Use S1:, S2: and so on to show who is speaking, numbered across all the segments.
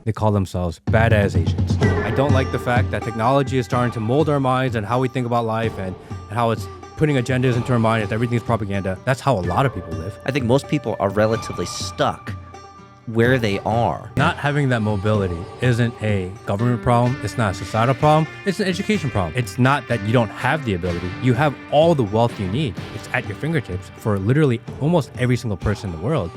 S1: They call themselves badass Asians. I don't like the fact that technology is starting to mold our minds and how we think about life and how it's putting agendas into our mind and everything's propaganda. That's how a lot of people live.
S2: I think most people are relatively stuck where they are.
S1: Not having that mobility isn't a government problem. It's not a societal problem. It's an education problem. It's not that you don't have the ability. You have all the wealth you need. It's at your fingertips for literally almost every single person in the world.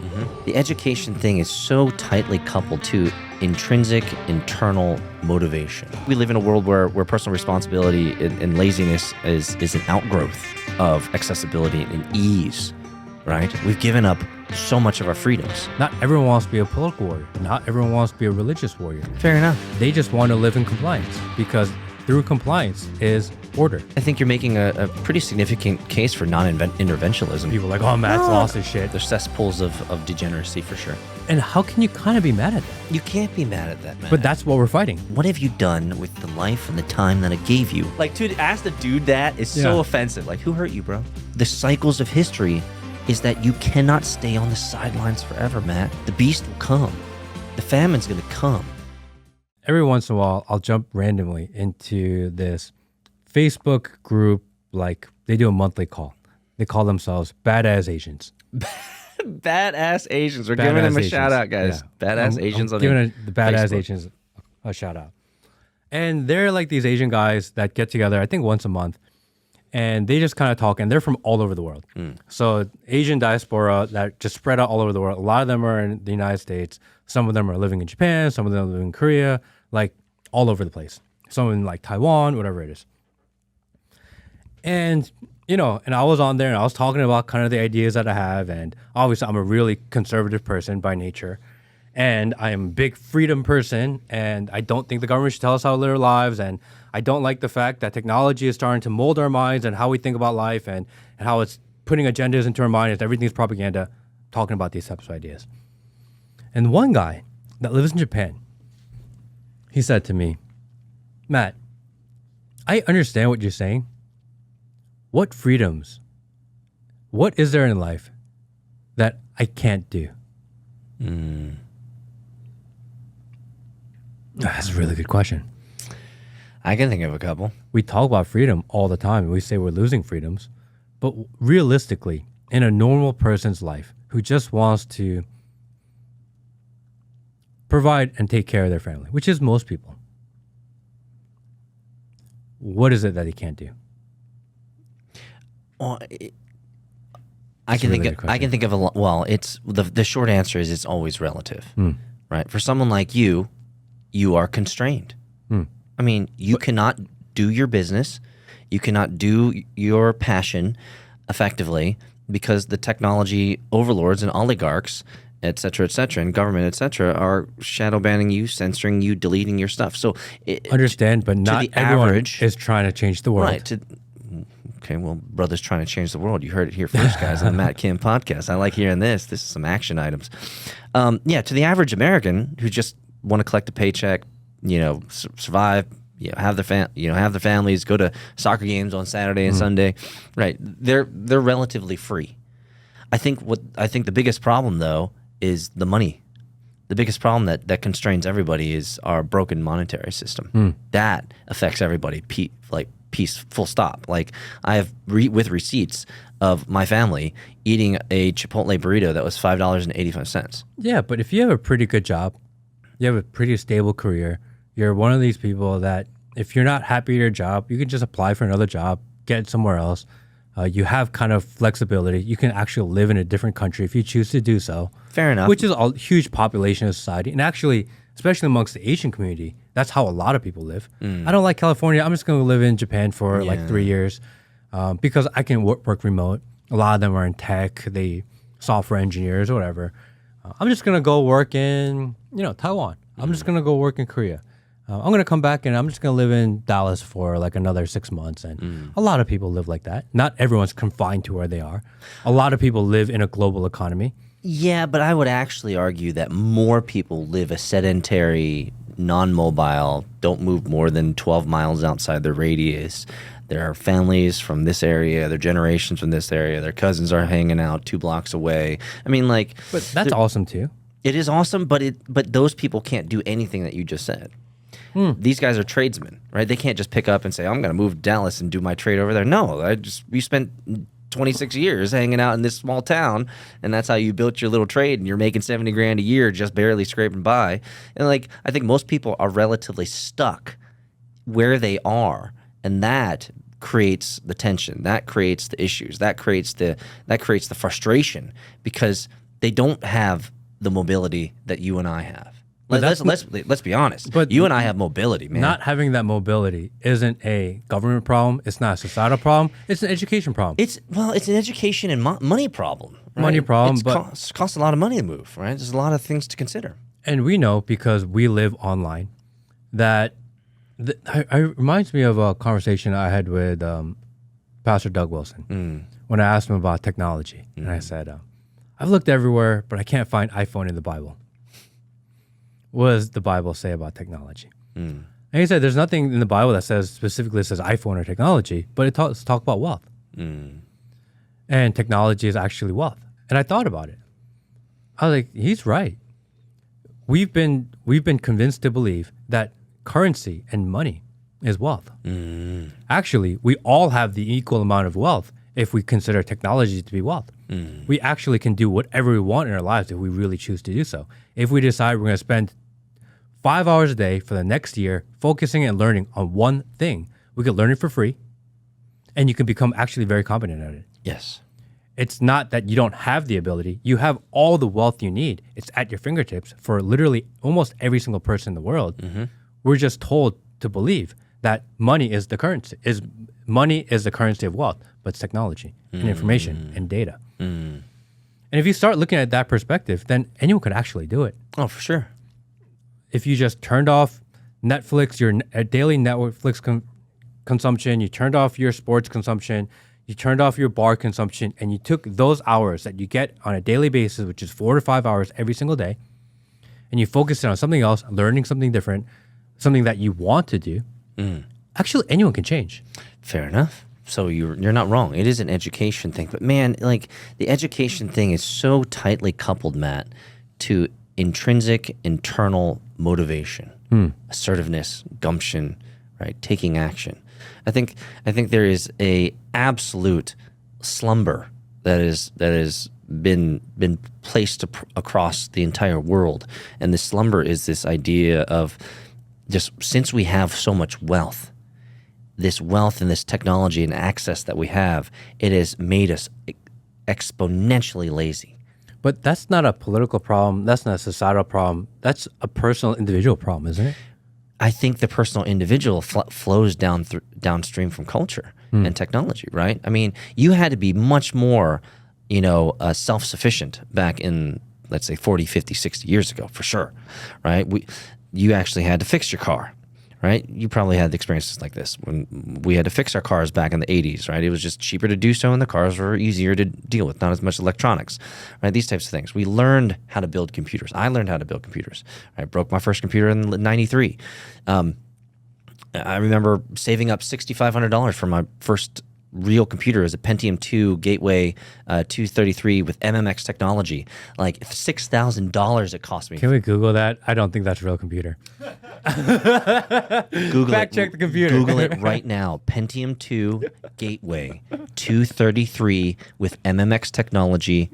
S2: The education thing is so tightly coupled to intrinsic internal motivation. We live in a world where personal responsibility and laziness is an outgrowth of accessibility and ease, right? We've given up so much of our freedoms.
S1: Not everyone wants to be a political warrior. Not everyone wants to be a religious warrior.
S2: Fair enough.
S1: They just want to live in compliance because through compliance is order.
S2: I think you're making a pretty significant case for non-interventionism.
S1: People are like, oh, Matt's lost his shit.
S2: They're cesspools of degeneracy for sure.
S1: And how can you kind of be mad at that?
S2: You can't be mad at that, man.
S1: But that's what we're fighting.
S2: What have you done with the life and the time that it gave you? Like, to ask the dude that is so offensive. Like, who hurt you, bro? The cycles of history is that you cannot stay on the sidelines forever, Matt. The beast will come. The famine's going to come.
S1: Every once in a while, I'll jump randomly into this Facebook group, like they do a monthly call. They call themselves badass Asians.
S2: Badass Asians. We're giving them a shout out, guys. Yeah. Badass Asians.
S1: I'm giving the badass Asians a shout out. And they're like these Asian guys that get together, I think once a month. And they just kind of talk, and they're from all over the world. So Asian diaspora that just spread out all over the world. A lot of them are in the United States. Some of them are living in Japan. Some of them live in Korea, like all over the place. Some in like Taiwan, whatever it is. And, and I was on there and I was talking about kind of the ideas that I have. And obviously I'm a really conservative person by nature. And I am a big freedom person. And I don't think the government should tell us how to live our lives. And I don't like the fact that technology is starting to mold our minds and how we think about life and how it's putting agendas into our minds. Everything's propaganda, talking about these types of ideas. And one guy that lives in Japan, he said to me, Matt, I understand what you're saying. What freedoms, what is there in life that I can't do? That's a really good question.
S2: I can think of a couple.
S1: We talk about freedom all the time and we say we're losing freedoms, but realistically, in a normal person's life who just wants to provide and take care of their family, which is most people, what is it that he can't do?
S2: Well, I can think of a lot. Well, it's the short answer is it's always relative, right? For someone like you are constrained. I mean, you cannot do your business, you cannot do your passion effectively because the technology overlords and oligarchs, et cetera, and government, et cetera, are shadow banning you, censoring you, deleting your stuff. So
S1: understand, but not everyone is trying to change the world.
S2: Right. Okay, well, brother's trying to change the world. You heard it here first, guys, on the Matt Kim podcast. I like hearing this. This is some action items. To the average American who just want to collect a paycheck, survive, have their families, go to soccer games on Saturday and Sunday, right? They're relatively free. I think the biggest problem though is the money. The biggest problem that constrains everybody is our broken monetary system. That affects everybody. Peace, full stop. Like I have with receipts of my family eating a Chipotle burrito that was $5.85.
S1: Yeah, but if you have a pretty good job, you have a pretty stable career, you're one of these people that if you're not happy at your job, you can just apply for another job, get it somewhere else. You have kind of flexibility. You can actually live in a different country if you choose to do so.
S2: Fair enough.
S1: Which is a huge population of society. And actually, especially amongst the Asian community, that's how a lot of people live. I don't like California. I'm just going to live in Japan for like 3 years because I can work remote. A lot of them are in tech, they software engineers or whatever. I'm just going to go work in, Taiwan. I'm just going to go work in Korea. I'm going to come back and I'm just going to live in Dallas for like another 6 months. And a lot of people live like that. Not everyone's confined to where they are. A lot of people live in a global economy.
S2: Yeah, but I would actually argue that more people live a sedentary, non-mobile, don't move more than 12 miles outside their radius. There are families from this area, their generations from this area, their cousins are hanging out 2 blocks away. I mean, like...
S1: But that's awesome too.
S2: It is awesome, but those people can't do anything that you just said. These guys are tradesmen, right? They can't just pick up and say, I'm going to move to Dallas and do my trade over there. No, we spent 26 years hanging out in this small town, and that's how you built your little trade, and you're making 70 grand a year just barely scraping by. And like, I think most people are relatively stuck where they are, and that creates the tension, that creates the issues, that creates the frustration, because they don't have the mobility that you and I have. Let's be honest.
S1: But
S2: you and I have mobility, man.
S1: Not having that mobility isn't a government problem. It's not a societal problem. It's an education problem.
S2: It's an education and money problem. Right?
S1: Money problem,
S2: It
S1: but
S2: costs a lot of money to move, right? There's a lot of things to consider.
S1: and we know because we live online that it reminds me of a conversation I had with Pastor Doug Wilson when I asked him about technology, and I said, "I've looked everywhere, but I can't find iPhone in the Bible. What does the Bible say about technology?" And he said, "There's nothing in the Bible that specifically says iPhone or technology, but it talks about wealth, and technology is actually wealth." And I thought about it. I was like, he's right. We've been convinced to believe that currency and money is wealth. Actually, we all have the equal amount of wealth if we consider technology to be wealth. We actually can do whatever we want in our lives if we really choose to do so. If we decide we're going to spend 5 hours a day for the next year focusing and learning on one thing, we could learn it for free, and you can become actually very competent at it.
S2: Yes.
S1: It's not that you don't have the ability. You have all the wealth you need. It's at your fingertips for literally almost every single person in the world. We're just told to believe that money is the currency. Money is the currency of wealth, but it's technology and information and data. And if you start looking at that perspective, then anyone could actually do it.
S2: Oh, for sure.
S1: If you just turned off Netflix, your daily Netflix consumption, you turned off your sports consumption, you turned off your bar consumption, and you took those hours that you get on a daily basis, which is 4 to 5 hours every single day, and you focus it on something else, learning something different, something that you want to do, actually anyone can change.
S2: Fair enough. So you're not wrong. It is an education thing. But man, like the education thing is so tightly coupled, Matt, to intrinsic internal motivation, assertiveness, gumption, right? Taking action. I think there is a absolute slumber that has been placed across the entire world, and this slumber is this idea of just since we have so much wealth, this wealth and this technology and access that we have, it has made us exponentially lazy.
S1: But that's not a political problem. That's not a societal problem. That's a personal, individual problem, isn't it?
S2: I think the personal individual flows downstream from culture and technology, right? I mean, you had to be much more, self-sufficient back in, let's say, 40, 50, 60 years ago, for sure, right? You actually had to fix your car, right? You probably had experiences like this when we had to fix our cars back in the 80s, right? It was just cheaper to do so, and the cars were easier to deal with, not as much electronics, right? These types of things. We learned how to build computers. I learned how to build computers. I broke my first computer in '93. I remember saving up $6,500 for my first real computer as a Pentium 2 Gateway 233 with MMX technology. Like $6,000 it cost me.
S1: Can we Google that? I don't think that's a real computer.
S2: Google
S1: Fact check the computer.
S2: Google it right now. Pentium 2 Gateway 233 with MMX technology.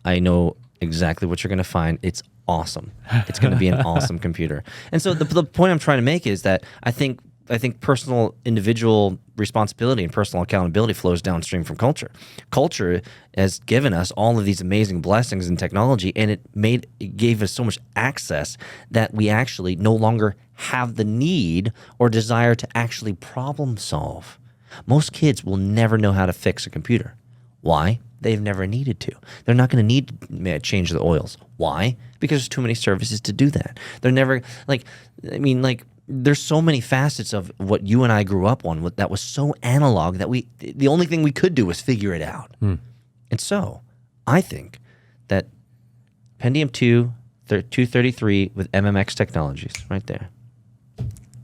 S2: I know exactly what you're going to find. It's awesome. It's going to be an awesome computer. And so the point I'm trying to make is that I think personal individual responsibility and personal accountability flows downstream from culture. Culture has given us all of these amazing blessings in technology, and it gave us so much access that we actually no longer have the need or desire to actually problem solve. Most kids will never know how to fix a computer. Why? They've never needed to. They're not going to need to change the oils. Why? Because there's too many services to do that. They're never there's so many facets of what you and I grew up on that was so analog that the only thing we could do was figure it out. And so I think that Pentium 2 233 with MMX technologies right there.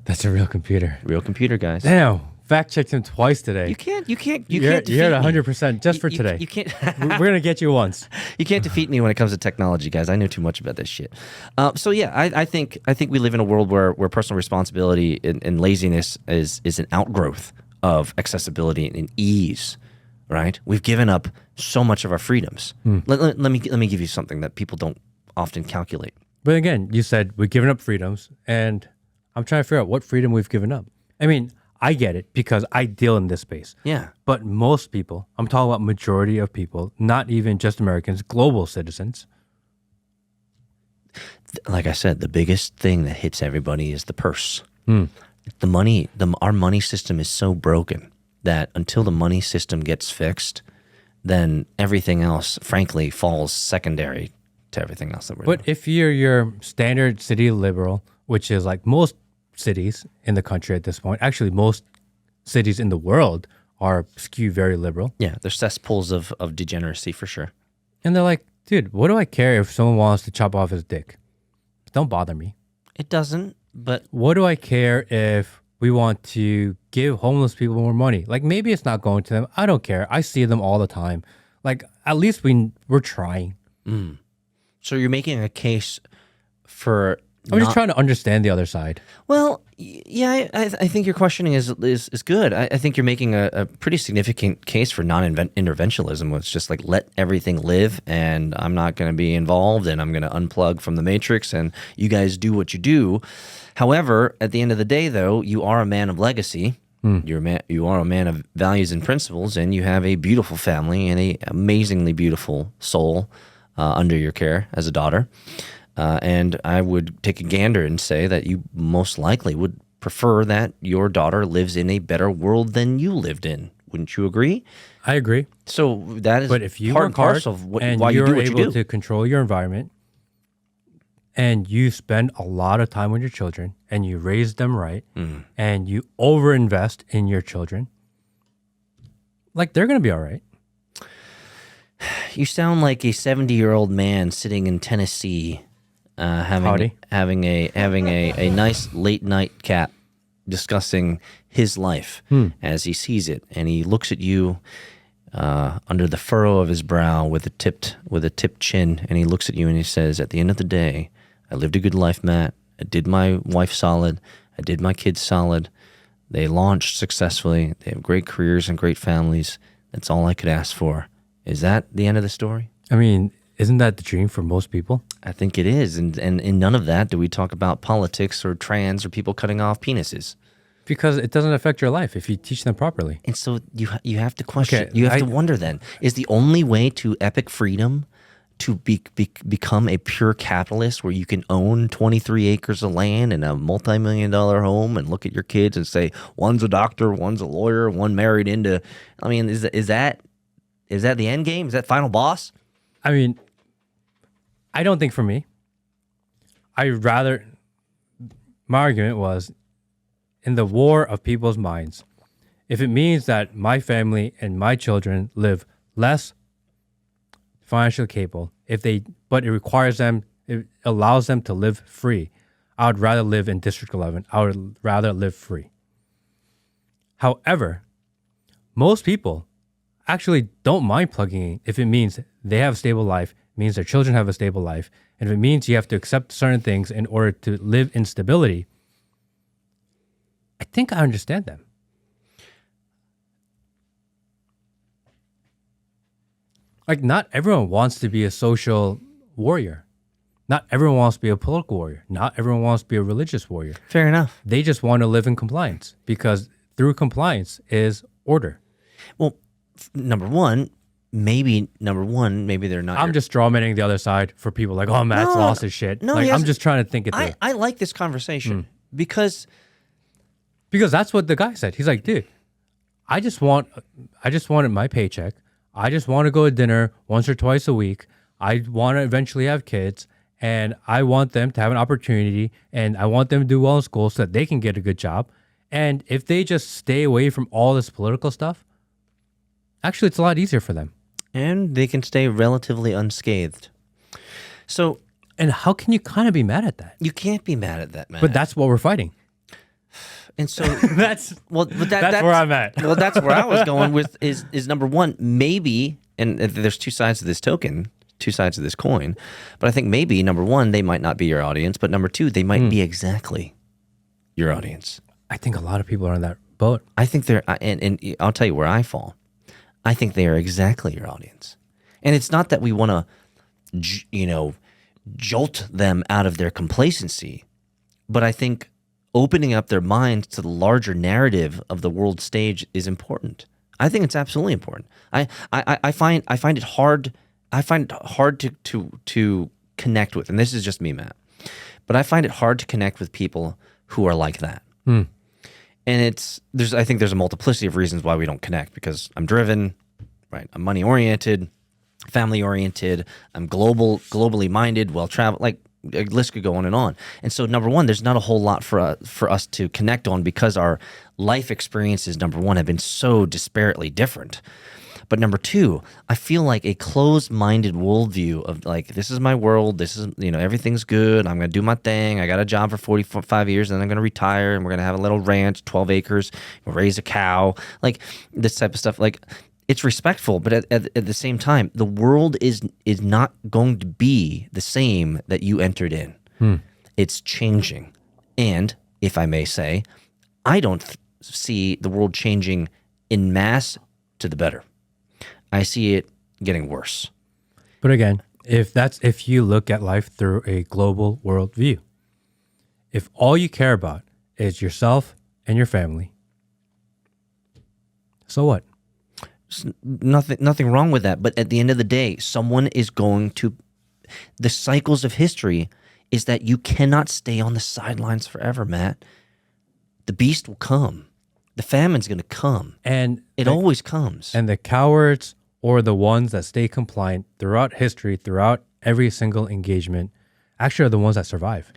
S1: That's a real computer.
S2: Real computer, guys.
S1: Damn, fact checked him twice today.
S2: You can't defeat
S1: You're at
S2: me.
S1: 100% just for today.
S2: You can't.
S1: We're gonna get you once.
S2: You can't defeat me when it comes to technology, guys. I know too much about this shit. So yeah, I think we live in a world where personal responsibility and laziness is an outgrowth of accessibility and ease. Right? We've given up so much of our freedoms. Let me give you something that people don't often calculate.
S1: But again, you said we've given up freedoms, and I'm trying to figure out what freedom we've given up. I mean, I get it because I deal in this space.
S2: Yeah.
S1: But most people, I'm talking about majority of people, not even just Americans, global citizens.
S2: Like I said, the biggest thing that hits everybody is the purse. The money, our money system is so broken that until the money system gets fixed, then everything else, frankly, falls secondary to everything else that we're doing.
S1: But if you're your standard city liberal, which is like most cities in the country at this point, actually most cities in the world are skewed very liberal.
S2: Yeah, they're cesspools of degeneracy for sure.
S1: And they're like, dude, what do I care if someone wants to chop off his dick? Don't bother me.
S2: It doesn't, but...
S1: What do I care if we want to give homeless people more money? Like, maybe it's not going to them. I don't care. I see them all the time. Like, at least we're trying.
S2: So you're making a case for...
S1: I'm just trying to understand the other side.
S2: Well, yeah, I think your questioning is good. I think you're making a pretty significant case for non-interventionism. It's just like, let everything live, and I'm not going to be involved, and I'm going to unplug from the matrix, and you guys do what you do. However, at the end of the day, though, you are a man of legacy. You are a man of values and principles, and you have a beautiful family and a amazingly beautiful soul under your care as a daughter. And I would take a gander and say that you most likely would prefer that your daughter lives in a better world than you lived in. Wouldn't you agree?
S1: I agree.
S2: So that is
S1: but if you
S2: part
S1: work
S2: and
S1: hard
S2: parcel of
S1: and
S2: why you
S1: you're
S2: do what you
S1: able
S2: do.
S1: to control your environment, and you spend a lot of time with your children, and you raise them right, and you overinvest in your children, like, they're going to be all right.
S2: You sound like a 70-year-old man sitting in Tennessee, having a nice late night cap, discussing his life as he sees it, and he looks at you under the furrow of his brow with a tipped chin, and he looks at you and he says, "At the end of the day, I lived a good life, Matt. I did my wife solid. I did my kids solid. They launched successfully. They have great careers and great families. That's all I could ask for." Is that the end of the story?
S1: I mean, isn't that the dream for most people?
S2: I think it is. And in none of that do we talk about politics or trans or people cutting off penises.
S1: Because it doesn't affect your life if you teach them properly.
S2: And so you have to question.
S1: Okay,
S2: you have to wonder then, is the only way to epic freedom to become a pure capitalist where you can own 23 acres of land and a multi-million-dollar home and look at your kids and say, one's a doctor, one's a lawyer, one married into... I mean, is that the end game? Is that final boss?
S1: I mean, I don't think for me. My argument was, in the war of people's minds, if it means that my family and my children live less financially capable, but it allows them to live free, I would rather live in District 11. I would rather live free. However, most people actually don't mind plugging in if it means they have a stable life, means their children have a stable life, and if it means you have to accept certain things in order to live in stability. I think I understand them. Like, not everyone wants to be a social warrior. Not everyone wants to be a political warrior. Not everyone wants to be a religious warrior.
S2: Fair enough.
S1: They just want to live in compliance, because through compliance is order.
S2: Well, number one, maybe they're not.
S1: I'm just strawmanning the other side for people like, oh, Matt's lost his shit.
S2: No,
S1: like, I'm just trying to think it through.
S2: I like this conversation because
S1: that's what the guy said. He's like, dude, I just wanted my paycheck. I just want to go to dinner once or twice a week. I want to eventually have kids, and I want them to have an opportunity, and I want them to do well in school so that they can get a good job. And if they just stay away from all this political stuff, actually, it's a lot easier for them.
S2: And they can stay relatively unscathed. So,
S1: and how can you kind of be mad at that?
S2: You can't be mad at that, man.
S1: But that's what we're fighting.
S2: And so
S1: that's
S2: that's
S1: where I'm at.
S2: Well, that's where I was going with is number one, maybe, and there's two sides to this token, two sides of this coin, but I think maybe number one, they might not be your audience, but number two, they might be exactly your audience.
S1: I think a lot of people are on that boat.
S2: I think they're, and I'll tell you where I fall. I think they are exactly your audience. And it's not that we want to, jolt them out of their complacency, but I think opening up their minds to the larger narrative of the world stage is important. I think it's absolutely important. I find it hard. I find it hard to connect with, and this is just me, Matt, but I find it hard to connect with people who are like that. And I think there's a multiplicity of reasons why we don't connect, because I'm driven, right? I'm money oriented, family oriented. I'm globally minded, well traveled. Like a list could go on. And so number one, there's not a whole lot for us to connect on, because our life experiences, number one, have been so disparately different. But number two, I feel like a closed-minded worldview of like, this is my world, this is, everything's good, I'm going to do my thing, I got a job for 45 years, and then I'm going to retire, and we're going to have a little ranch, 12 acres, we'll raise a cow, like this type of stuff. Like, it's respectful, but at the same time, the world is not going to be the same that you entered in. It's changing. And, if I may say, I don't see the world changing in mass to the better. I see it getting worse.
S1: But again, if you look at life through a global worldview, if all you care about is yourself and your family, so what?
S2: Nothing wrong with that. But at the end of the day, someone is going to. The cycles of history is that you cannot stay on the sidelines forever, Matt. The beast will come. The famine's going to come, and it always comes.
S1: And the cowards, or the ones that stay compliant throughout history, throughout every single engagement, actually are the ones that survive.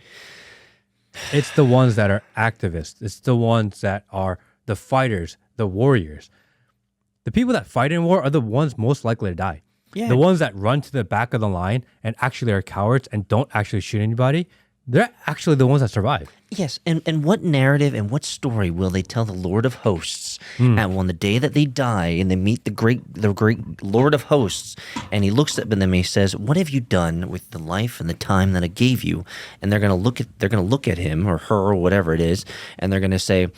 S1: It's the ones that are activists. It's the ones that are the fighters, the warriors. The people that fight in war are the ones most likely to die. Yeah. The ones that run to the back of the line and actually are cowards and don't actually shoot anybody, they're actually the ones that survive.
S2: Yes, and what narrative and what story will they tell the Lord of Hosts? And on the day that they die and they meet the great Lord of Hosts, and he looks at them and he says, "What have you done with the life and the time that I gave you?" And they're going to look at him or her or whatever it is, and they're going to say,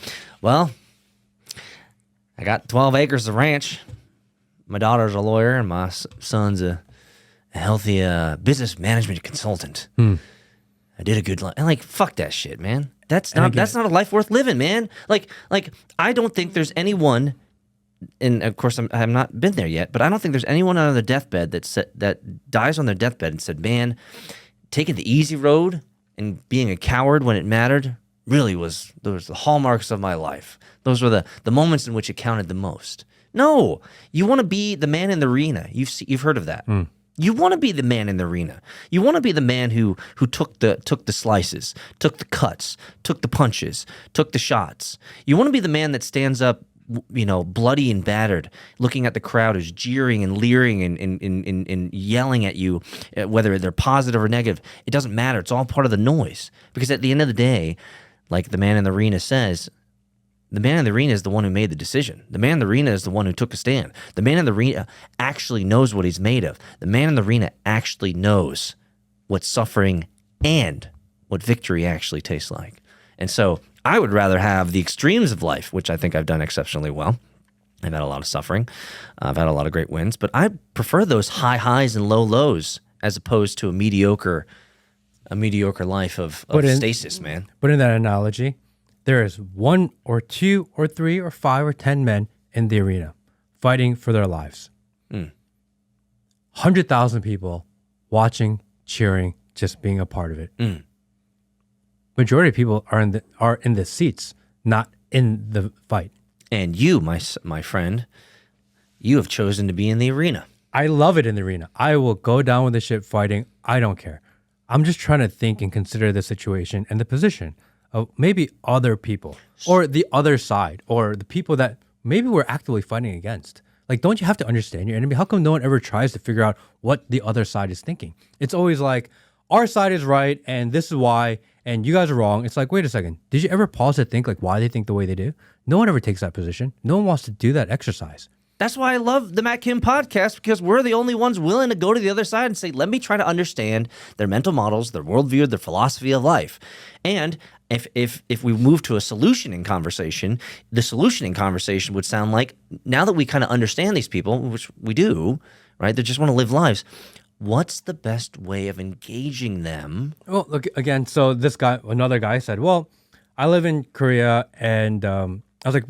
S2: "Well, I got 12 acres of ranch. My daughter's a lawyer, and my son's a healthy business management consultant." I did a good life. And like, fuck that shit, man. That's not a life worth living, man. Like I don't think there's anyone, and of course I have not been there yet, but I don't think there's anyone on their deathbed that dies on their deathbed and said, "Man, taking the easy road and being a coward when it mattered really was those the hallmarks of my life. Those were the moments in which it counted the most." No, you want to be the man in the arena. You've heard of that. You want to be the man in the arena. You want to be the man who took the slices, took the cuts, took the punches, took the shots. You want to be the man that stands up, bloody and battered, looking at the crowd who's jeering and leering and yelling at you, whether they're positive or negative. It doesn't matter. It's all part of the noise. Because at the end of the day, like the man in the arena says, the man in the arena is the one who made the decision. The man in the arena is the one who took a stand. The man in the arena actually knows what he's made of. The man in the arena actually knows what suffering and what victory actually tastes like. And so I would rather have the extremes of life, which I think I've done exceptionally well. I've had a lot of suffering. I've had a lot of great wins. But I prefer those high highs and low lows as opposed to a mediocre life of stasis, man.
S1: But in that analogy, there is 1 or 2 or 3 or 5 or 10 men in the arena fighting for their lives. 100,000 people watching, cheering, just being a part of it. Majority of people are in the seats, not in the fight.
S2: And you, my friend, you have chosen to be in the arena.
S1: I love it in the arena. I will go down with the ship fighting. I don't care. I'm just trying to think and consider the situation and the position of maybe other people or the other side or the people that maybe we're actively fighting against. Like, don't you have to understand your enemy? How come no one ever tries to figure out what the other side is thinking? It's always like, our side is right and this is why, and you guys are wrong. It's like, wait a second. Did you ever pause to think like why they think the way they do? No one ever takes that position. No one wants to do that exercise.
S2: That's why I love the Matt Kim podcast, because we're the only ones willing to go to the other side and say, let me try to understand their mental models, their worldview, their philosophy of life. And if we move to a solutioning conversation, the solutioning conversation would sound like, now that we kind of understand these people, which we do, right? They just want to live lives. What's the best way of engaging them?
S1: Well, look, again, so another guy said, well, I live in Korea, and I was like,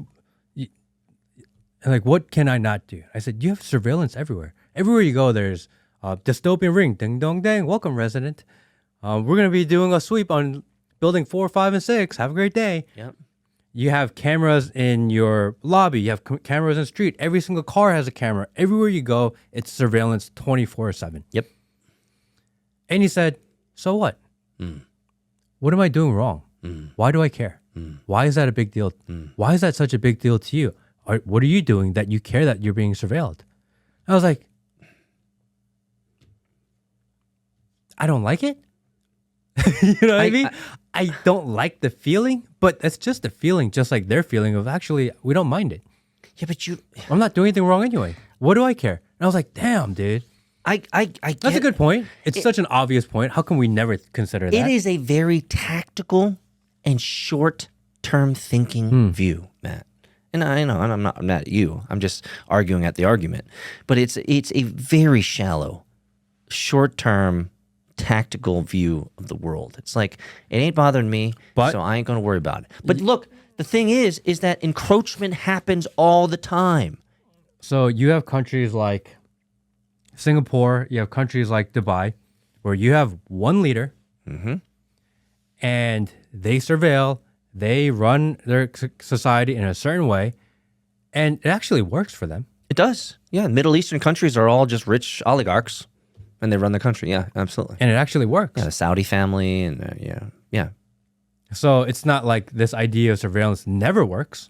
S1: what can I not do? I said, you have surveillance everywhere. Everywhere you go, there's dystopian ring, ding dong dang, welcome resident. We're going to be doing a sweep on building 4, 5, and 6. Have a great day.
S2: Yep.
S1: You have cameras in your lobby. You have cameras in the street. Every single car has a camera. Everywhere you go, it's surveillance 24/7.
S2: Yep.
S1: And he said, so what? What am I doing wrong? Why do I care? Why is that a big deal? Why is that such a big deal to you? What are you doing that you care that you're being surveilled? I was like, I don't like it. You know what I mean? I don't like the feeling, but that's just a feeling, just like their feeling of actually, we don't mind it.
S2: Yeah, but
S1: I'm not doing anything wrong anyway. What do I care? And I was like, damn, dude. That's a good point. It's such an obvious point. How can we never consider that?
S2: It is a very tactical and short-term thinking view, Matt. And I know, and I'm not at you. I'm just arguing at the argument. But it's a very shallow, short-term, tactical view of the world. It's like, it ain't bothering me, so I ain't going to worry about it. But look, the thing is that encroachment happens all the time.
S1: So you have countries like Singapore, you have countries like Dubai, where you have one leader, and they surveil, they run their society in a certain way, and it actually works for them.
S2: It does. Yeah, Middle Eastern countries are all just rich oligarchs, and they run the country. Yeah, absolutely.
S1: And it actually works.
S2: Yeah, the Saudi family, and yeah.
S1: So it's not like this idea of surveillance never works.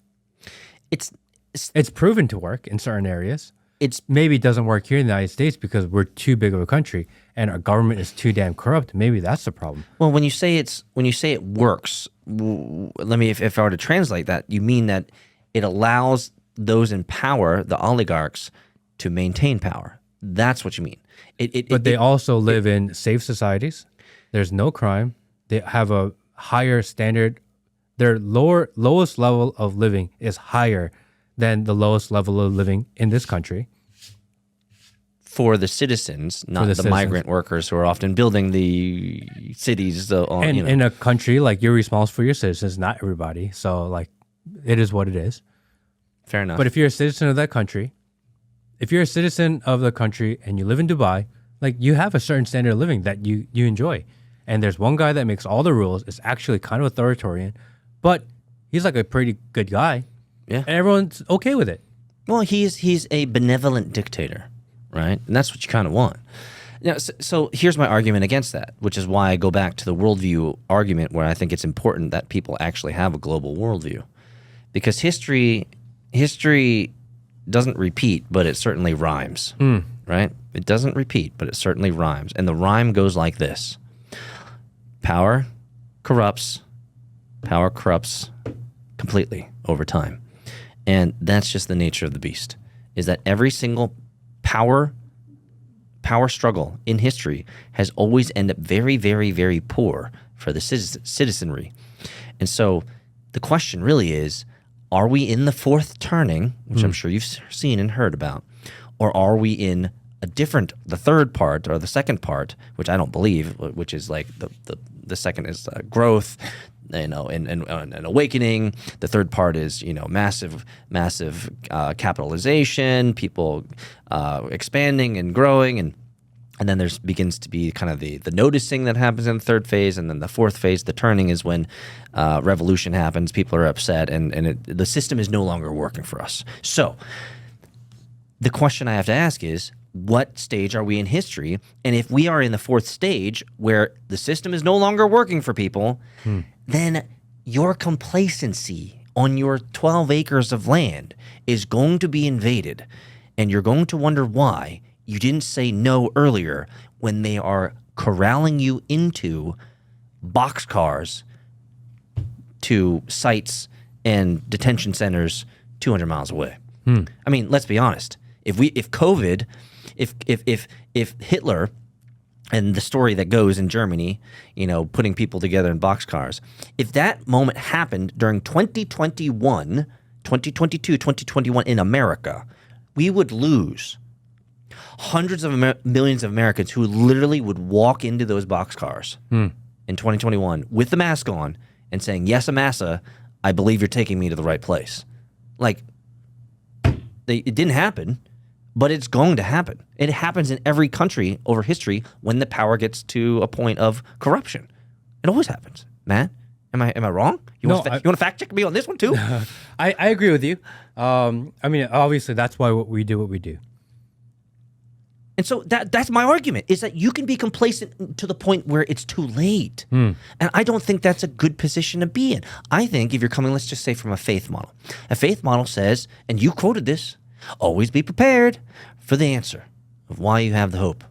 S1: It's proven to work in certain areas. It's maybe it doesn't work here in the United States because we're too big of a country and our government is too damn corrupt. Maybe that's the problem.
S2: Well, when you say it works, let me if I were to translate that, you mean that it allows those in power, the oligarchs, to maintain power. That's what you mean.
S1: But they also live in safe societies. There's no crime. They have a higher standard. Their lowest level of living is higher than the lowest level of living in this country.
S2: For the citizens, not the migrant workers who are often building the cities. In
S1: a country, like, you're responsible for your citizens, not everybody. So, like, it is what it is.
S2: Fair enough.
S1: But if you're a citizen of that country, and you live in Dubai, like, you have a certain standard of living that you enjoy. And there's one guy that makes all the rules. It's actually kind of authoritarian, but he's like a pretty good guy.
S2: Yeah.
S1: And everyone's okay with it.
S2: Well, he's a benevolent dictator, right? And that's what you kind of want. Now, so here's my argument against that, which is why I go back to the worldview argument, where I think it's important that people actually have a global worldview. Because history doesn't repeat, but it certainly rhymes, right? It doesn't repeat, but it certainly rhymes. And the rhyme goes like this. Power corrupts completely over time. And that's just the nature of the beast, is that every single power struggle in history has always ended up very, very, very poor for the citizenry. And so the question really is, are we in the fourth turning, which I'm sure you've seen and heard about, or are we in the third part or the second part, which I don't believe, which is like the second is growth, and awakening. The third part is, massive capitalization, people expanding and growing, and then there begins to be kind of the noticing that happens in the third phase, and then the fourth phase, the turning, is when revolution happens. People are upset, and the system is no longer working for us. So the question I have to ask is, what stage are we in history? And if we are in the fourth stage, where the system is no longer working for people, then your complacency on your 12 acres of land is going to be invaded. And you're going to wonder why you didn't say no earlier, when they are corralling you into boxcars to sites and detention centers 200 miles away. I mean, let's be honest. If Hitler and the story that goes in Germany, putting people together in boxcars, if that moment happened during 2021, 2022, 2021 in America, we would lose hundreds of millions of Americans who literally would walk into those boxcars in 2021 with the mask on and saying, "Yes, Amasa, I believe you're taking me to the right place." Like, it didn't happen, but it's going to happen. It happens in every country over history when the power gets to a point of corruption. It always happens. Matt, am I wrong? You want to fact check me on this one too?
S1: I agree with you. I mean, obviously, that's why we do what we do.
S2: And so that's my argument, is that you can be complacent to the point where it's too late. And I don't think that's a good position to be in. I think if you're coming, let's just say from a faith model. A faith model says, and you quoted this, always be prepared for the answer of why you have the hope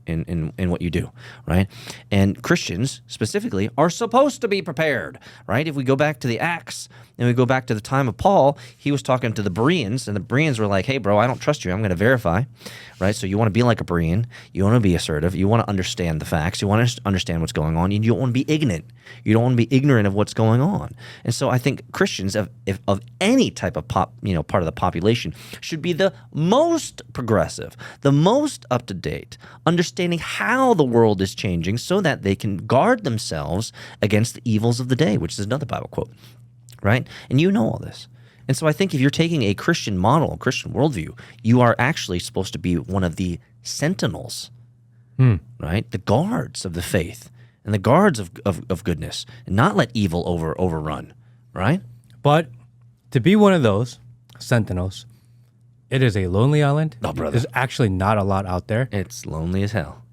S2: in what you do, right? And Christians specifically are supposed to be prepared, right? If we go back to the Acts and we go back to the time of Paul, he was talking to the Bereans, and the Bereans were like, "Hey, bro, I don't trust you. I'm going to verify," right? So you want to be like a Berean. You want to be assertive. You want to understand the facts. You want to understand what's going on. You don't want to be ignorant. You don't want to be ignorant of what's going on. And so I think Christians of any type of part of the population should be the most progressive, the most up to date, understanding how the world is changing so that they can guard themselves against the evils of the day, which is another Bible quote, right? And you know all this. And so I think if you're taking a Christian model, a Christian worldview, you are actually supposed to be one of the sentinels, right? The guards of the faith and the guards of goodness, and not let evil overrun, right?
S1: But to be one of those sentinels, it is a lonely island.
S2: Oh, brother.
S1: There's actually not a lot out there.
S2: It's lonely as hell.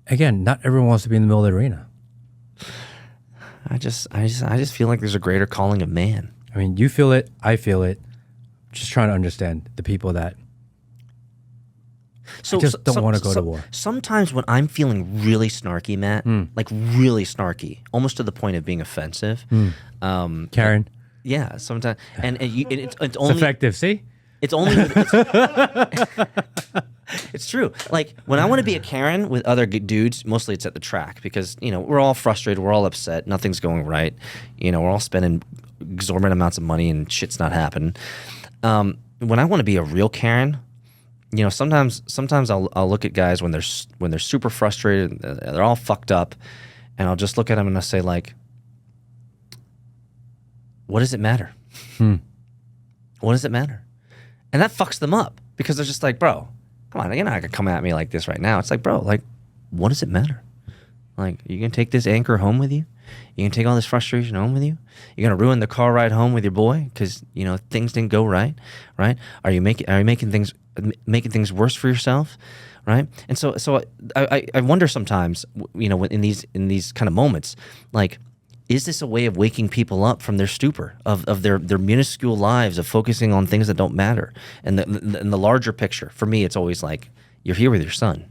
S1: Again, not everyone wants to be in the middle of the arena.
S2: I just feel like there's a greater calling of man.
S1: I mean, you feel it, I feel it. Just trying to understand the people that just don't want to go to war.
S2: Sometimes when I'm feeling really snarky, Matt, like really snarky, almost to the point of being offensive.
S1: Karen.
S2: Yeah, sometimes, and it's
S1: It's
S2: only
S1: effective. See,
S2: it's only. It's true. Like when I want to be a Karen with other dudes, mostly it's at the track because we're all frustrated, we're all upset, nothing's going right. We're all spending exorbitant amounts of money and shit's not happening. When I want to be a real Karen, sometimes I'll look at guys when they're super frustrated, they're all fucked up, and I'll just look at them and I'll say like, what does it matter? What does it matter? And that fucks them up because they're just like, bro, come on, you're not gonna come at me like this right now. It's like, bro, like, what does it matter? Like, you gonna take this anchor home with you? You gonna take all this frustration home with you? You're gonna ruin the car ride home with your boy because things didn't go right? Are you making things worse for yourself? Right? And so I wonder sometimes, in these kind of moments, like, is this a way of waking people up from their stupor of their minuscule lives, of focusing on things that don't matter, and the larger picture? For me, it's always like, you're here with your son.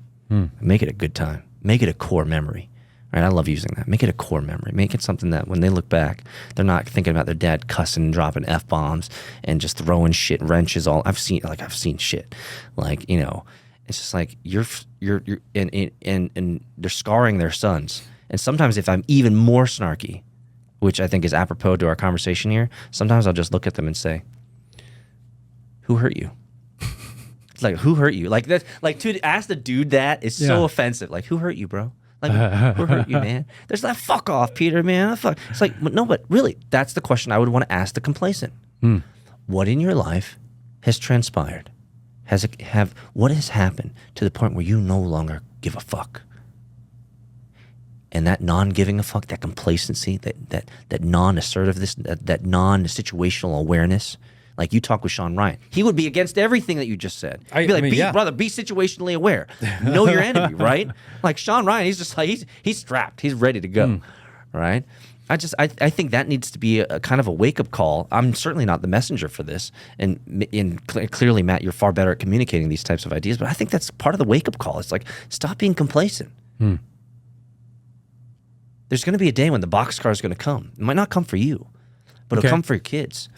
S2: Make it a good time. Make it a core memory. Right? I love using that. Make it a core memory. Make it something that when they look back, they're not thinking about their dad cussing and dropping F-bombs and just throwing shit, wrenches. I've seen shit. Like, it's just like you're and they're scarring their sons. And sometimes if I'm even more snarky, which I think is apropos to our conversation here, sometimes I'll just look at them and say, "Who hurt you?" It's like, who hurt you? Like that. Like, to ask the dude that is so offensive. Like, who hurt you, bro? Like, who hurt you, man? There's that fuck off, Peter, man. Fuck. It's like, no, but really, that's the question I would want to ask the complacent. What in your life has transpired? What has happened to the point where you no longer give a fuck? And that non-giving a fuck, that complacency, that non-assertiveness, that non-situational awareness. Like, you talk with Sean Ryan, he would be against everything that you just said. He'd be like, brother, be situationally aware. Know your enemy, right? Like, Sean Ryan, he's just like, he's strapped. He's ready to go, right? I think that needs to be a kind of a wake-up call. I'm certainly not the messenger for this. And clearly, Matt, you're far better at communicating these types of ideas. But I think that's part of the wake-up call. It's like, stop being complacent. there's going to be a day when the boxcar is going to come. It might not come for you, but
S1: Okay.
S2: it'll come for your kids.